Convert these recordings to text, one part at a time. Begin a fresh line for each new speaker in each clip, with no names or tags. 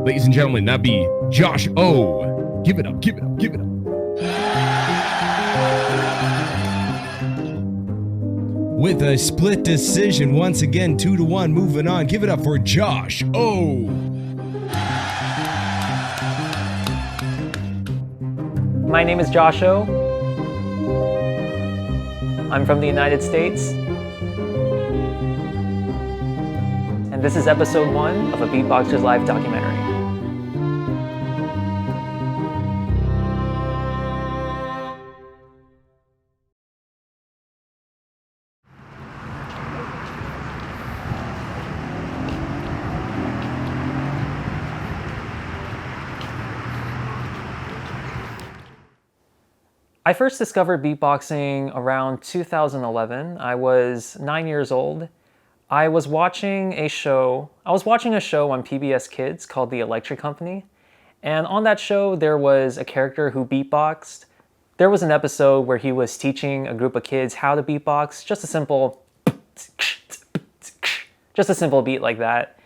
Ladies and gentlemen, that'd be Josh O. Give it up, give it up, give it up. With a split decision, once again, 2-1, moving on. Give it up for Josh O.
My name is Josh O. I'm from the United States. And this is episode 1 of a Beatboxer's Live documentary. I first discovered beatboxing around 2011. I was 9 years old. I was watching a show on PBS Kids called The Electric Company. And on that show, there was a character who beatboxed. There was an episode where he was teaching a group of kids how to beatbox, just a simple beat like that.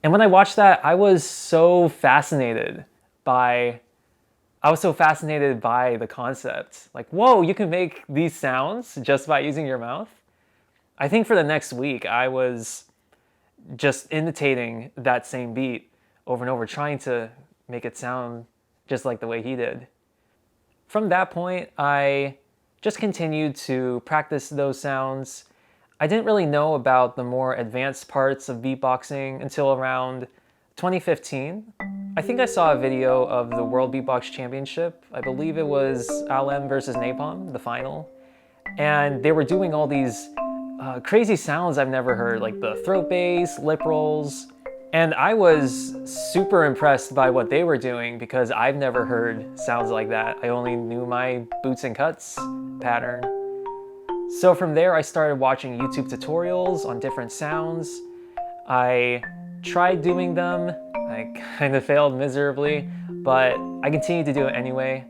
And when I watched that, I was so fascinated by the concept. Like, whoa, you can make these sounds just by using your mouth? I think for the next week, I was just imitating that same beat over and over, trying to make it sound just like the way he did. From that point, I just continued to practice those sounds. I didn't really know about the more advanced parts of beatboxing until around 2015. I think I saw a video of the World Beatbox Championship. I believe it was Alem versus Napalm, the final. And they were doing all these crazy sounds I've never heard, like the throat bass, lip rolls. And I was super impressed by what they were doing because I've never heard sounds like that. I only knew my boots and cuts pattern. So from there, I started watching YouTube tutorials on different sounds. I tried doing them. I kind of failed miserably, but I continued to do it anyway,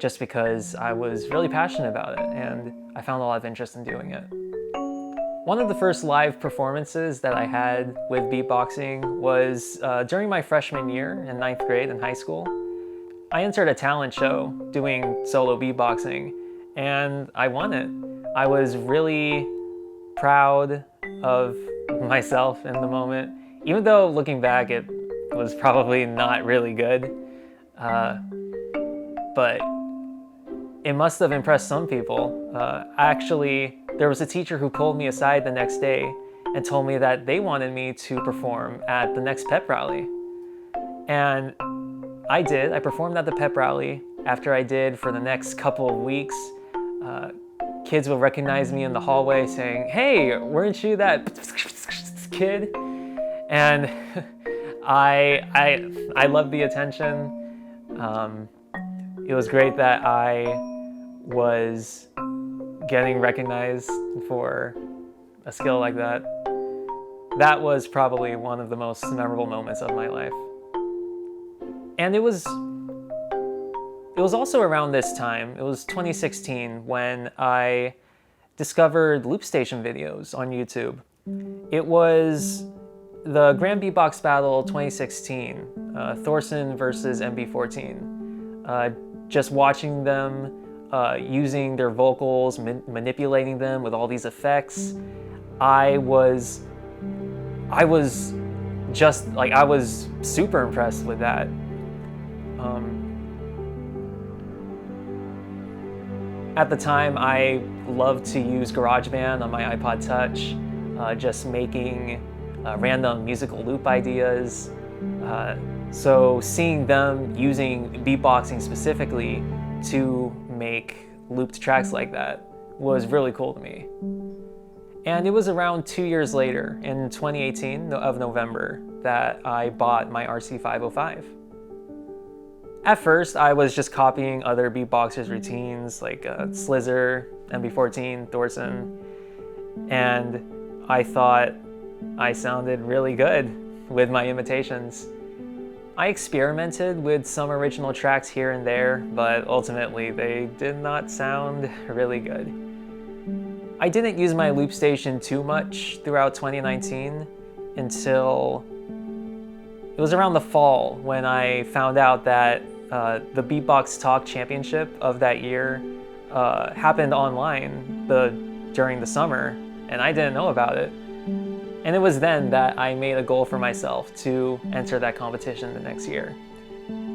just because I was really passionate about it and I found a lot of interest in doing it. One of the first live performances that I had with beatboxing was during my freshman year in 9th grade in high school. I entered a talent show doing solo beatboxing and I won it. I was really proud of myself in the moment, even though looking back it was probably not really good, but it must have impressed some people. Actually, there was a teacher who pulled me aside the next day and told me that they wanted me to perform at the next pep rally. And I did. I performed at the pep rally. After I did, for the next couple of weeks, kids will recognize me in the hallway saying, "Hey, weren't you that kid?" And I loved the attention. It was great that I was getting recognized for a skill like that. That was probably one of the most memorable moments of my life. And it was also around this time, it was 2016, when I discovered loop station videos on YouTube. It was the Grand Beatbox Battle 2016, Thorson versus MB14. Just watching them, using their vocals, manipulating them with all these effects, I was super impressed with that. At the time, I loved to use GarageBand on my iPod Touch, just making random musical loop ideas. So seeing them using beatboxing specifically to make looped tracks like that was really cool to me. And it was around 2 years later, in 2018 of November, that I bought my RC505. At first, I was just copying other beatboxers' routines like Slizzer, MB14, Thorson, and I thought I sounded really good with my imitations. I experimented with some original tracks here and there, but ultimately they did not sound really good. I didn't use my loop station too much throughout 2019 until it was around the fall when I found out that the Beatbox Talk Championship of that year happened online during the summer, and I didn't know about it. And it was then that I made a goal for myself to enter that competition the next year.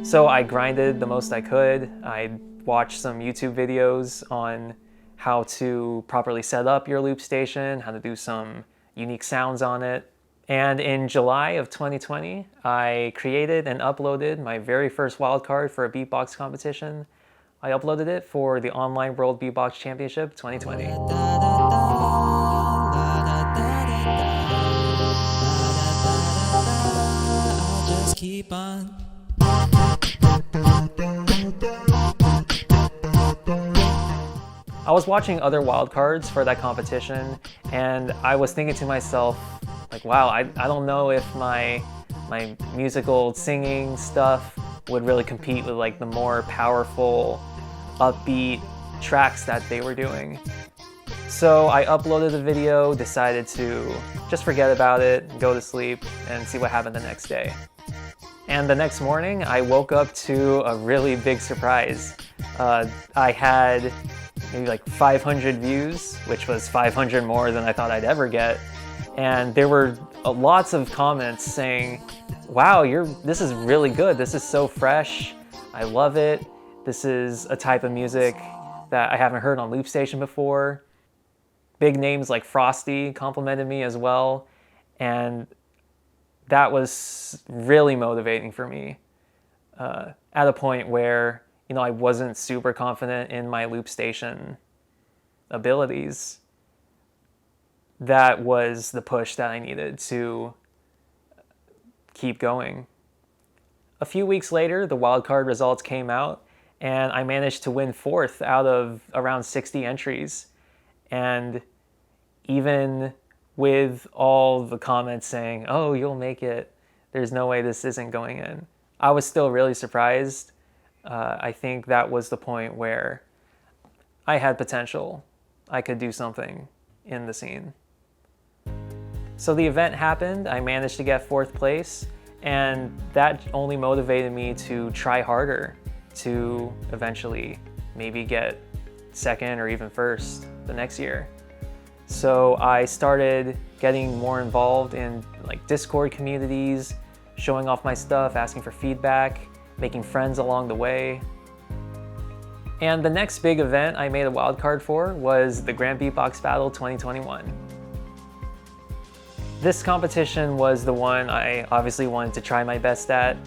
So I grinded the most I could. I watched some YouTube videos on how to properly set up your loop station, how to do some unique sounds on it. And in July of 2020, I created and uploaded my very first wildcard for a beatbox competition. I uploaded it for the Online World Beatbox Championship 2020. Just keep on. I was watching other wildcards for that competition, and I was thinking to myself, like, wow, I don't know if my musical singing stuff would really compete with like the more powerful, upbeat tracks that they were doing. So I uploaded the video, decided to just forget about it, go to sleep, and see what happened the next day. And the next morning, I woke up to a really big surprise. I had maybe like 500 views, which was 500 more than I thought I'd ever get. And there were lots of comments saying, wow, this is really good. This is so fresh. I love it. This is a type of music that I haven't heard on Loop Station before. Big names like Frosty complimented me as well. And that was really motivating for me at a point where, I wasn't super confident in my Loop Station abilities. That was the push that I needed to keep going. A few weeks later, the wildcard results came out, and I managed to win 4th out of around 60 entries. And even with all the comments saying, oh, you'll make it, there's no way this isn't going in, I was still really surprised. I think that was the point where I had potential. I could do something in the scene. So the event happened, I managed to get 4th place, and that only motivated me to try harder to eventually maybe get 2nd or even 1st the next year. So I started getting more involved in like Discord communities, showing off my stuff, asking for feedback, making friends along the way. And the next big event I made a wildcard for was the Grand Beatbox Battle 2021. This competition was the one I obviously wanted to try my best at.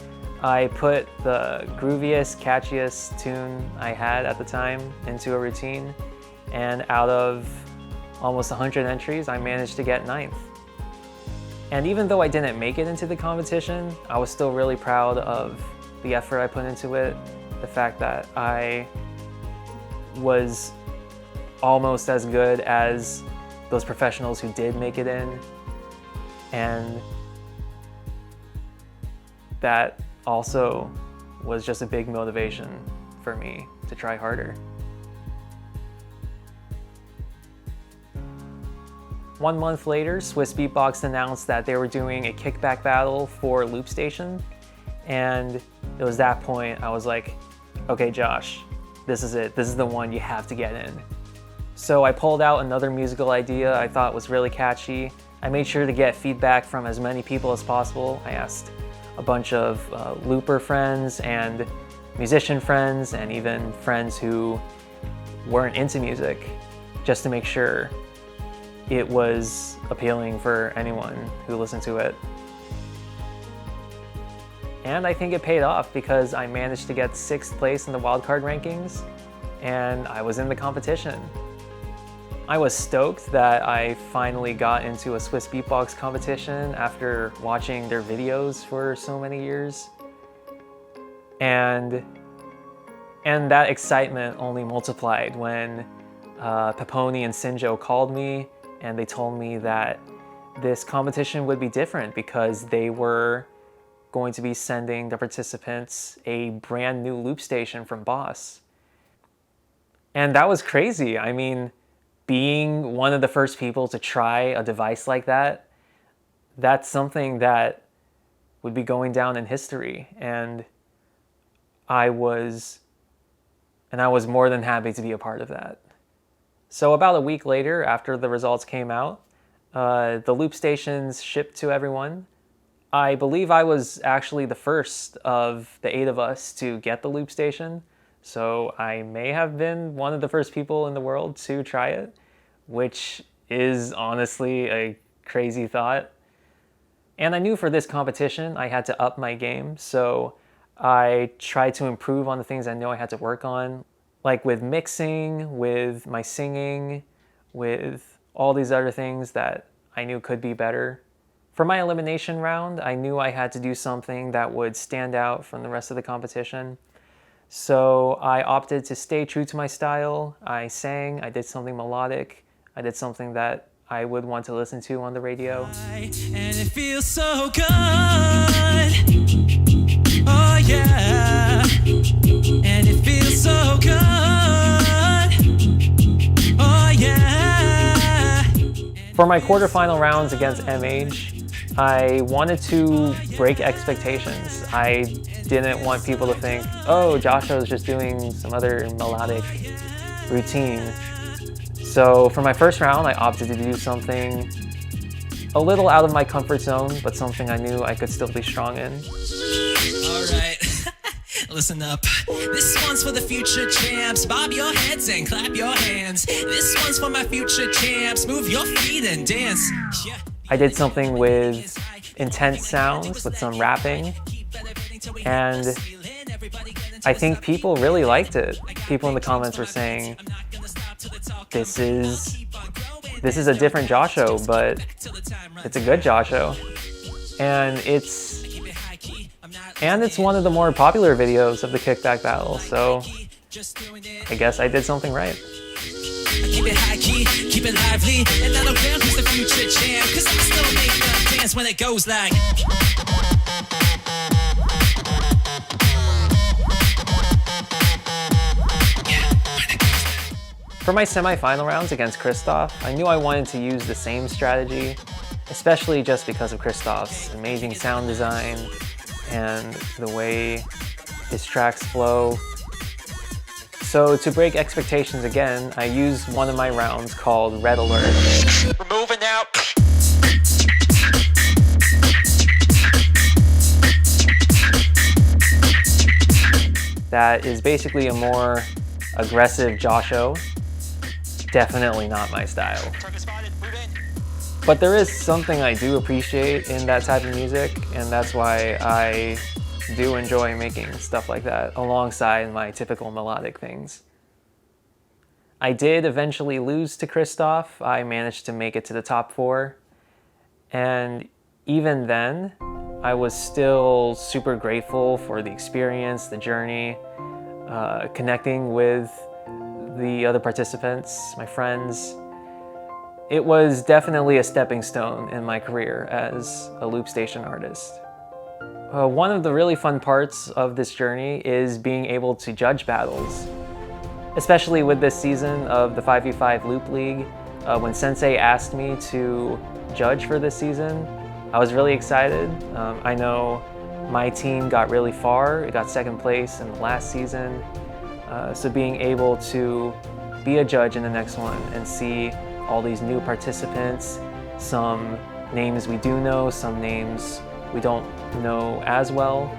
I put the grooviest, catchiest tune I had at the time into a routine, and out of almost 100 entries, I managed to get 9th. And even though I didn't make it into the competition, I was still really proud of the effort I put into it, the fact that I was almost as good as those professionals who did make it in, and that also was just a big motivation for me to try harder. 1 month later, Swiss Beatbox announced that they were doing a kickback battle for Loop Station, and it was that point I was like, okay, Josh, this is it. This is the one you have to get in. So I pulled out another musical idea I thought was really catchy. I made sure to get feedback from as many people as possible. I asked a bunch of looper friends and musician friends and even friends who weren't into music, just to make sure it was appealing for anyone who listened to it. And I think it paid off because I managed to get 6th place in the wildcard rankings, and I was in the competition. I was stoked that I finally got into a Swiss Beatbox competition after watching their videos for so many years. And that excitement only multiplied when Peponi and Sinjo called me and they told me that this competition would be different because they were going to be sending the participants a brand new loop station from Boss. And that was crazy. I mean, being one of the first people to try a device like that, that's something that would be going down in history. And I was more than happy to be a part of that. So about a week later, after the results came out, the loop stations shipped to everyone. I believe I was actually the first of the 8 of us to get the loop station. So I may have been one of the first people in the world to try it, which is honestly a crazy thought. And I knew for this competition, I had to up my game. So I tried to improve on the things I know I had to work on, like with mixing, with my singing, with all these other things that I knew could be better. For my elimination round, I knew I had to do something that would stand out from the rest of the competition. So I opted to stay true to my style. I sang, I did something melodic, I did something that I would want to listen to on the radio.
And it feels so good. Oh yeah. And it feels so good. Oh yeah.
For my quarterfinal rounds against MH, I wanted to break expectations. I didn't want people to think, oh, Joshua's just doing some other melodic routine. So for my first round, I opted to do something a little out of my comfort zone, but something I knew I could still be strong in.
All right. Listen up. This one's for the future champs. Bob your heads and clap your hands. This one's for my future champs. Move your feet and dance. Yeah.
I did something with intense sounds, with some rapping, and I think people really liked it. People in the comments were saying, this is a different Joshua, but it's a good Joshua. And it's one of the more popular videos of the kickback battle, so I guess I did something right.
Keep it high key, keep it lively, and I don't care who's the future champ, cause I still make them dance when it goes like.
For my semi-final rounds against Christoph, I knew I wanted to use the same strategy, especially just because of Christoph's amazing sound design and the way his tracks flow. So to break expectations again, I used one of my rounds called Red Alert.
We're moving out.
That is basically a more aggressive Joshua. Definitely not my style. But there is something I do appreciate in that type of music, and that's why I do enjoy making stuff like that alongside my typical melodic things. I did eventually lose to Christoph. I managed to make it to the top 4, and even then I was still super grateful for the experience, the journey, connecting with the other participants, my friends. It was definitely a stepping stone in my career as a loop station artist. One of the really fun parts of this journey is being able to judge battles, especially with this season of the 5v5 Loop League. When Sensei asked me to judge for this season, I was really excited. I know my team got really far. It got 2nd place in the last season. So being able to be a judge in the next one and see all these new participants, some names we do know, some names we don't know as well,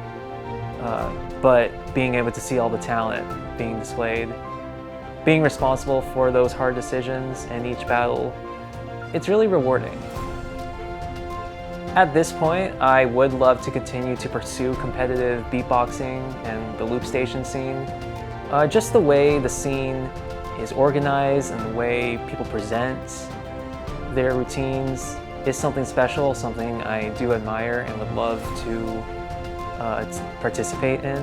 but being able to see all the talent being displayed, being responsible for those hard decisions in each battle, it's really rewarding. At this point, I would love to continue to pursue competitive beatboxing and the loop station scene. Just the way the scene is organized and the way people present their routines is something special, something I do admire and would love to participate in.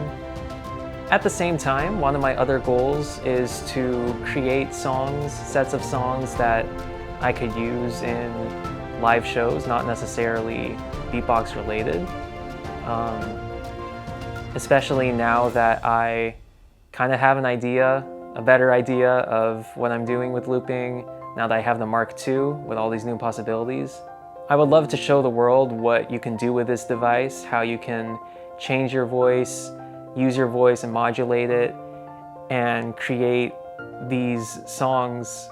At the same time, one of my other goals is to create songs, sets of songs that I could use in live shows, not necessarily beatbox related. Especially now that I kind of have an idea, a better idea of what I'm doing with looping, now that I have the Mark II with all these new possibilities. I would love to show the world what you can do with this device, how you can change your voice, use your voice and modulate it, and create these songs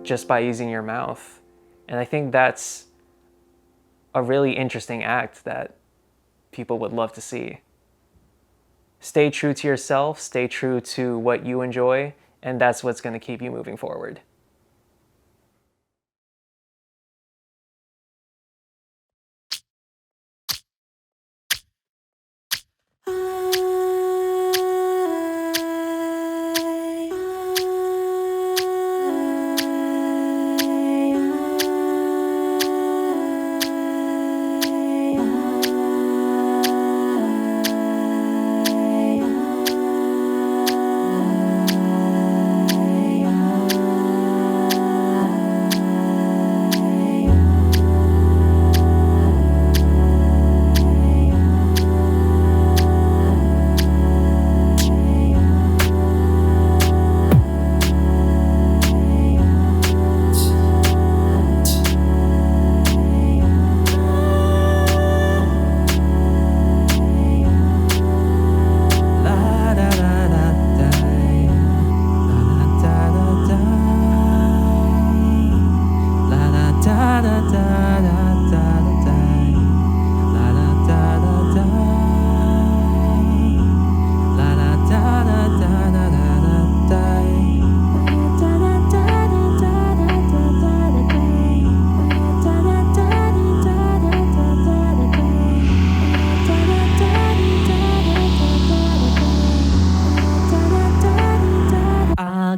just by using your mouth. And I think that's a really interesting act that people would love to see. Stay true to yourself, stay true to what you enjoy, and that's what's going to keep you moving forward.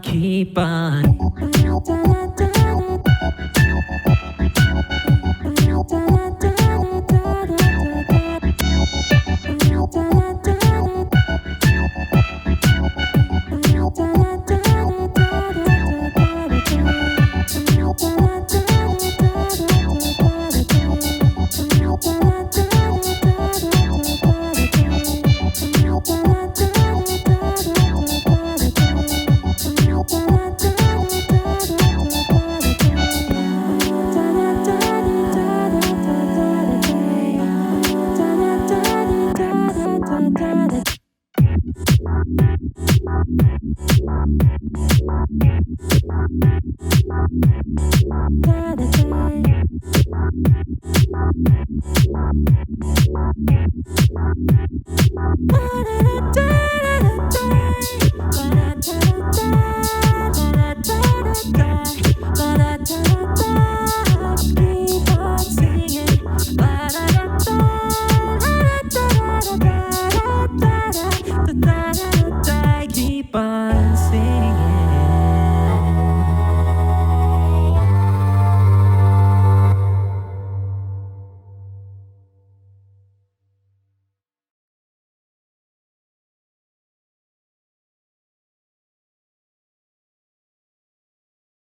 Keep on. Da da da da.